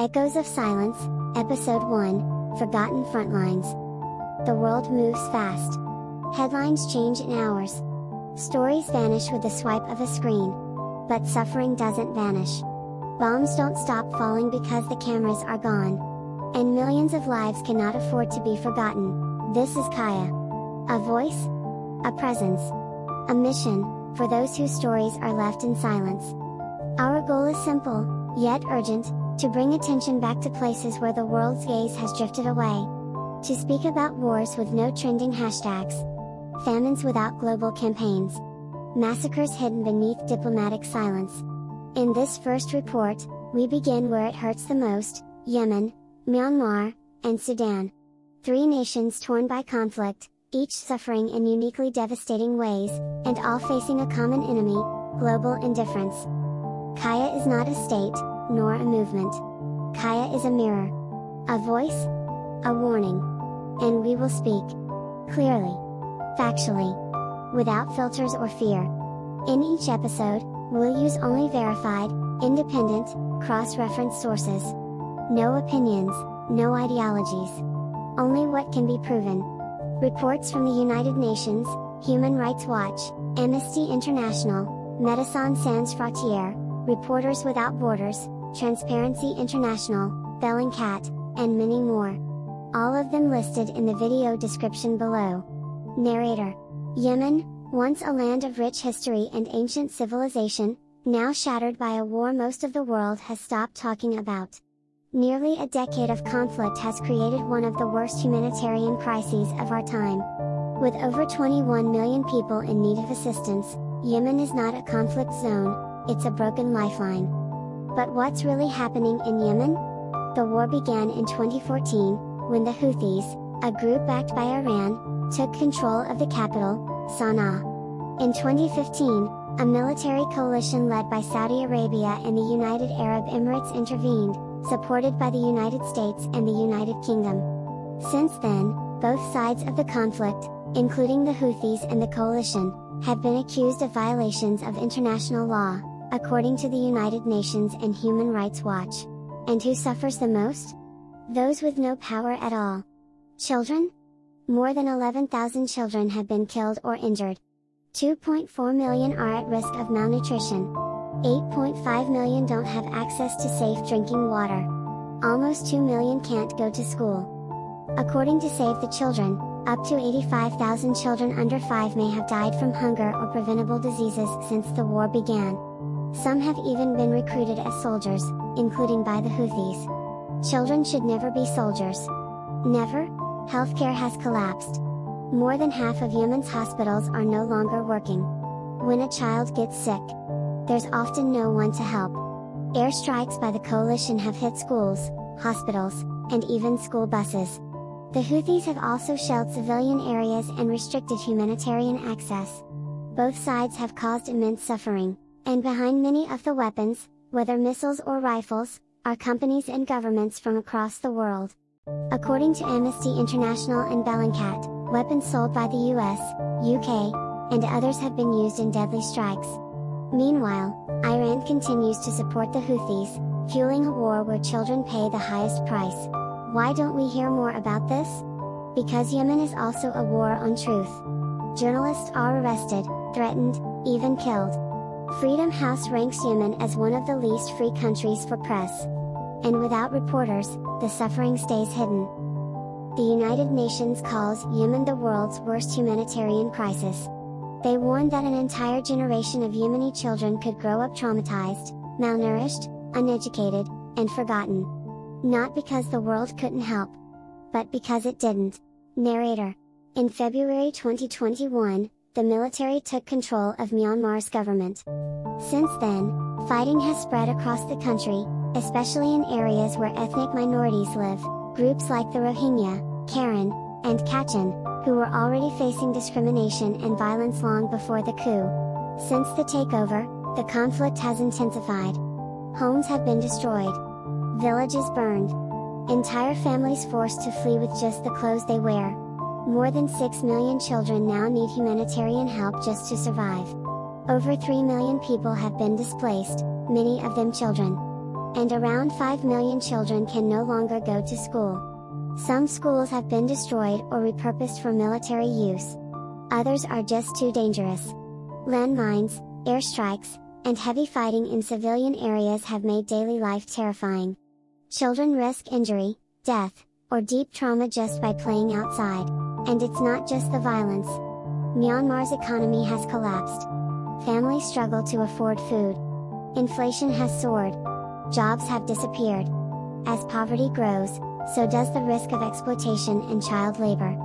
Echoes of Silence, Episode 1, Forgotten Frontlines. The world moves fast. Headlines change in hours. Stories vanish with the swipe of a screen. But suffering doesn't vanish. Bombs don't stop falling because the cameras are gone. And millions of lives cannot afford to be forgotten. This is Kaya. A voice? A presence. A mission, for those whose stories are left in silence. Our goal is simple, yet urgent, to bring attention back to places where the world's gaze has drifted away. To speak about wars with no trending hashtags. Famines without global campaigns. Massacres hidden beneath diplomatic silence. In this first report, we begin where it hurts the most, Yemen, Myanmar, and Sudan. Three nations torn by conflict, each suffering in uniquely devastating ways, and all facing a common enemy, global indifference. Kaya is not a state, nor a movement. Kaya is a mirror. A voice? A warning. And we will speak. Clearly. Factually. Without filters or fear. In each episode, we'll use only verified, independent, cross-reference sources. No opinions, no ideologies. Only what can be proven. Reports from the United Nations, Human Rights Watch, Amnesty International, Médecins Sans Frontières, Reporters Without Borders, Transparency International, Bellingcat, and many more. All of them listed in the video description below. Narrator. Yemen, once a land of rich history and ancient civilization, now shattered by a war most of the world has stopped talking about. Nearly a decade of conflict has created one of the worst humanitarian crises of our time. With over 21 million people in need of assistance, Yemen is not a conflict zone, it's a broken lifeline. But what's really happening in Yemen? The war began in 2014, when the Houthis, a group backed by Iran, took control of the capital, Sana'a. In 2015, a military coalition led by Saudi Arabia and the United Arab Emirates intervened, supported by the United States and the United Kingdom. Since then, both sides of the conflict, including the Houthis and the coalition, have been accused of violations of international law, according to the United Nations and Human Rights Watch. And who suffers the most? Those with no power at all. Children? More than 11,000 children have been killed or injured. 2.4 million are at risk of malnutrition. 8.5 million don't have access to safe drinking water. Almost 2 million can't go to school. According to Save the Children, up to 85,000 children under 5 may have died from hunger or preventable diseases since the war began. Some have even been recruited as soldiers, including by the Houthis. Children should never be soldiers. Never? Healthcare has collapsed. More than half of Yemen's hospitals are no longer working. When a child gets sick, there's often no one to help. Airstrikes by the coalition have hit schools, hospitals, and even school buses. The Houthis have also shelled civilian areas and restricted humanitarian access. Both sides have caused immense suffering, and behind many of the weapons, whether missiles or rifles, are companies and governments from across the world. According to Amnesty International and Bellingcat, weapons sold by the US, UK, and others have been used in deadly strikes. Meanwhile, Iran continues to support the Houthis, fueling a war where children pay the highest price. Why don't we hear more about this? Because Yemen is also a war on truth. Journalists are arrested, threatened, even killed. Freedom House ranks Yemen as one of the least free countries for press. And without reporters, the suffering stays hidden. The United Nations calls Yemen the world's worst humanitarian crisis. They warn that an entire generation of Yemeni children could grow up traumatized, malnourished, uneducated, and forgotten. Not because the world couldn't help, but because it didn't. Narrator. In February 2021, the military took control of Myanmar's government. Since then, fighting has spread across the country, especially in areas where ethnic minorities live. Groups like the Rohingya, Karen, and Kachin, who were already facing discrimination and violence long before the coup. Since the takeover, the conflict has intensified. Homes have been destroyed. Villages burned. Entire families forced to flee with just the clothes they wear. More than 6 million children now need humanitarian help just to survive. Over 3 million people have been displaced, many of them children. and around 5 million children can no longer go to school. Some schools have been destroyed or repurposed for military use. Others are just too dangerous. Landmines, airstrikes, and heavy fighting in civilian areas have made daily life terrifying. Children risk injury, death, or deep trauma just by playing outside. And it's not just the violence. Myanmar's economy has collapsed. Families struggle to afford food. Inflation has soared. Jobs have disappeared. As poverty grows, so does the risk of exploitation and child labor.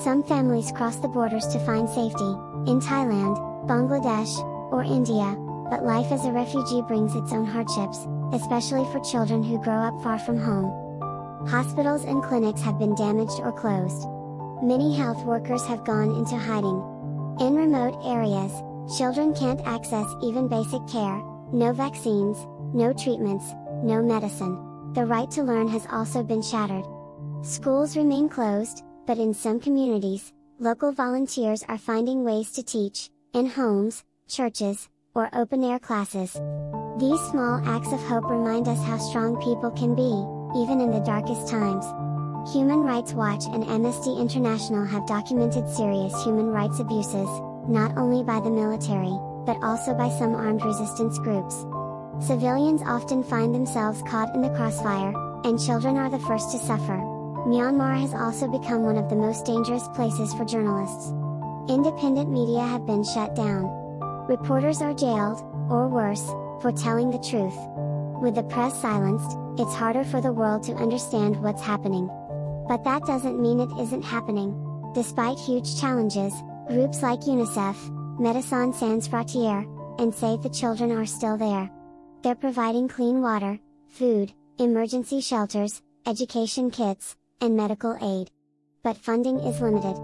Some families cross the borders to find safety, in Thailand, Bangladesh, or India, but life as a refugee brings its own hardships, especially for children who grow up far from home. Hospitals and clinics have been damaged or closed. Many health workers have gone into hiding. In remote areas, children can't access even basic care, no vaccines, no treatments, no medicine. The right to learn has also been shattered. Schools remain closed, but in some communities, local volunteers are finding ways to teach, in homes, churches, or open-air classes. These small acts of hope remind us how strong people can be, even in the darkest times. Human Rights Watch and Amnesty International have documented serious human rights abuses, not only by the military, but also by some armed resistance groups. Civilians often find themselves caught in the crossfire, and children are the first to suffer. Myanmar has also become one of the most dangerous places for journalists. Independent media have been shut down. Reporters are jailed, or worse, for telling the truth. With the press silenced, it's harder for the world to understand what's happening. But that doesn't mean it isn't happening. Despite huge challenges, groups like UNICEF, Médecins Sans Frontières, and Save the Children are still there. They're providing clean water, food, emergency shelters, education kits, and medical aid. But funding is limited.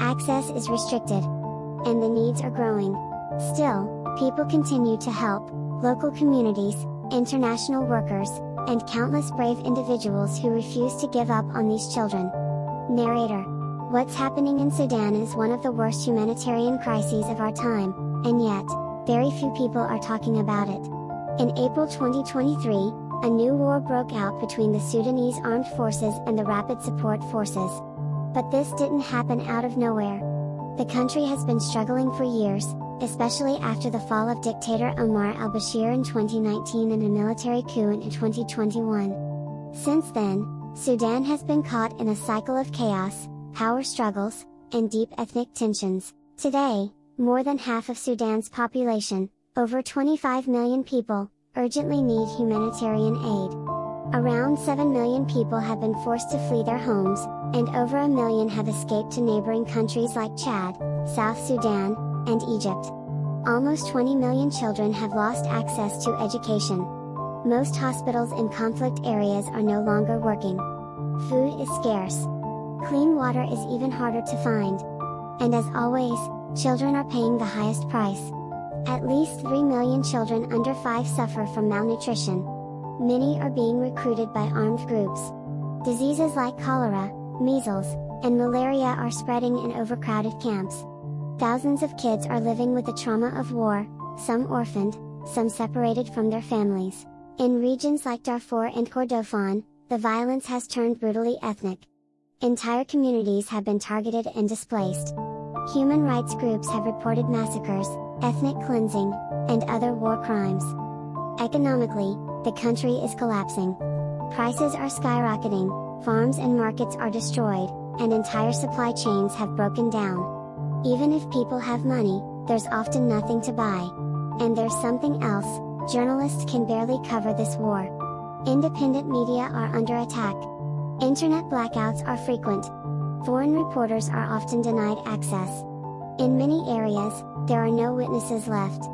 Access is restricted. And the needs are growing. Still, people continue to help, local communities, international workers, and countless brave individuals who refuse to give up on these children. Narrator. What's happening in Sudan is one of the worst humanitarian crises of our time, and yet, very few people are talking about it. In April 2023, a new war broke out between the Sudanese armed forces and the Rapid Support Forces. But this didn't happen out of nowhere. The country has been struggling for years, especially after the fall of dictator Omar al-Bashir in 2019 and a military coup in 2021. Since then, Sudan has been caught in a cycle of chaos, power struggles, and deep ethnic tensions. Today, more than half of Sudan's population, over 25 million people, urgently need humanitarian aid. Around 7 million people have been forced to flee their homes, and over 1 million have escaped to neighboring countries like Chad, South Sudan, and Egypt. Almost 20 million children have lost access to education. Most hospitals in conflict areas are no longer working. Food is scarce. Clean water is even harder to find. And as always, children are paying the highest price. At least 3 million children under 5 suffer from malnutrition. Many are being recruited by armed groups. Diseases like cholera, measles, and malaria are spreading in overcrowded camps. Thousands of kids are living with the trauma of war, some orphaned, some separated from their families. In regions like Darfur and Kordofan, the violence has turned brutally ethnic. Entire communities have been targeted and displaced. Human rights groups have reported massacres, ethnic cleansing, and other war crimes. Economically, the country is collapsing. Prices are skyrocketing, farms and markets are destroyed, and entire supply chains have broken down. Even if people have money, there's often nothing to buy. And there's something else, journalists can barely cover this war. Independent media are under attack. Internet blackouts are frequent. Foreign reporters are often denied access. In many areas, there are no witnesses left.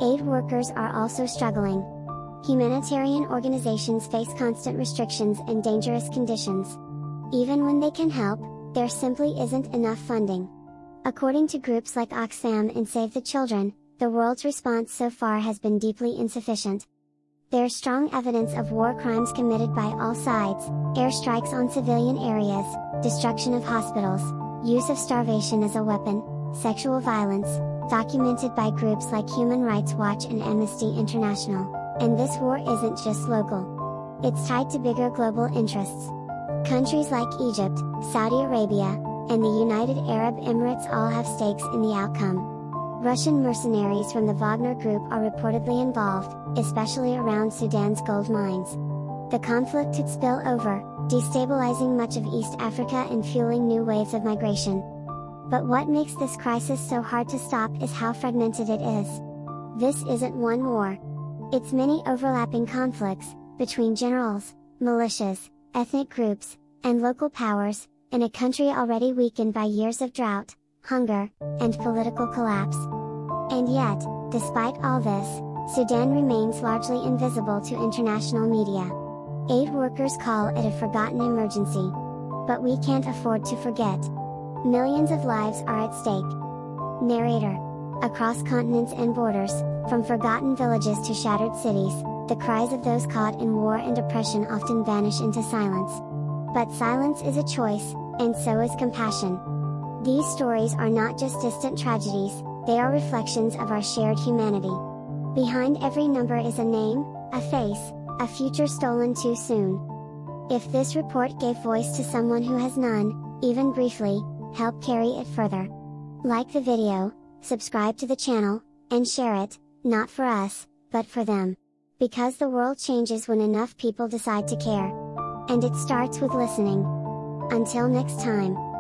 Aid workers are also struggling. Humanitarian organizations face constant restrictions and dangerous conditions. Even when they can help, there simply isn't enough funding. According to groups like Oxfam and Save the Children, the world's response so far has been deeply insufficient. There's strong evidence of war crimes committed by all sides, airstrikes on civilian areas, destruction of hospitals, use of starvation as a weapon, sexual violence, documented by groups like Human Rights Watch and Amnesty International. And this war isn't just local. It's tied to bigger global interests. Countries like Egypt, Saudi Arabia, and the United Arab Emirates all have stakes in the outcome. Russian mercenaries from the Wagner Group are reportedly involved, especially around Sudan's gold mines. The conflict could spill over, destabilizing much of East Africa and fueling new waves of migration. But what makes this crisis so hard to stop is how fragmented it is. This isn't one war. It's many overlapping conflicts, between generals, militias, ethnic groups, and local powers, in a country already weakened by years of drought, hunger, and political collapse. And yet, despite all this, Sudan remains largely invisible to international media. Aid workers call it a forgotten emergency. But we can't afford to forget. Millions of lives are at stake. Narrator. Across continents and borders, from forgotten villages to shattered cities, the cries of those caught in war and oppression often vanish into silence. But silence is a choice, and so is compassion. These stories are not just distant tragedies, they are reflections of our shared humanity. Behind every number is a name, a face, a future stolen too soon. If this report gave voice to someone who has none, even briefly, help carry it further. Like the video, subscribe to the channel, and share it, not for us, but for them. Because the world changes when enough people decide to care. And it starts with listening. Until next time.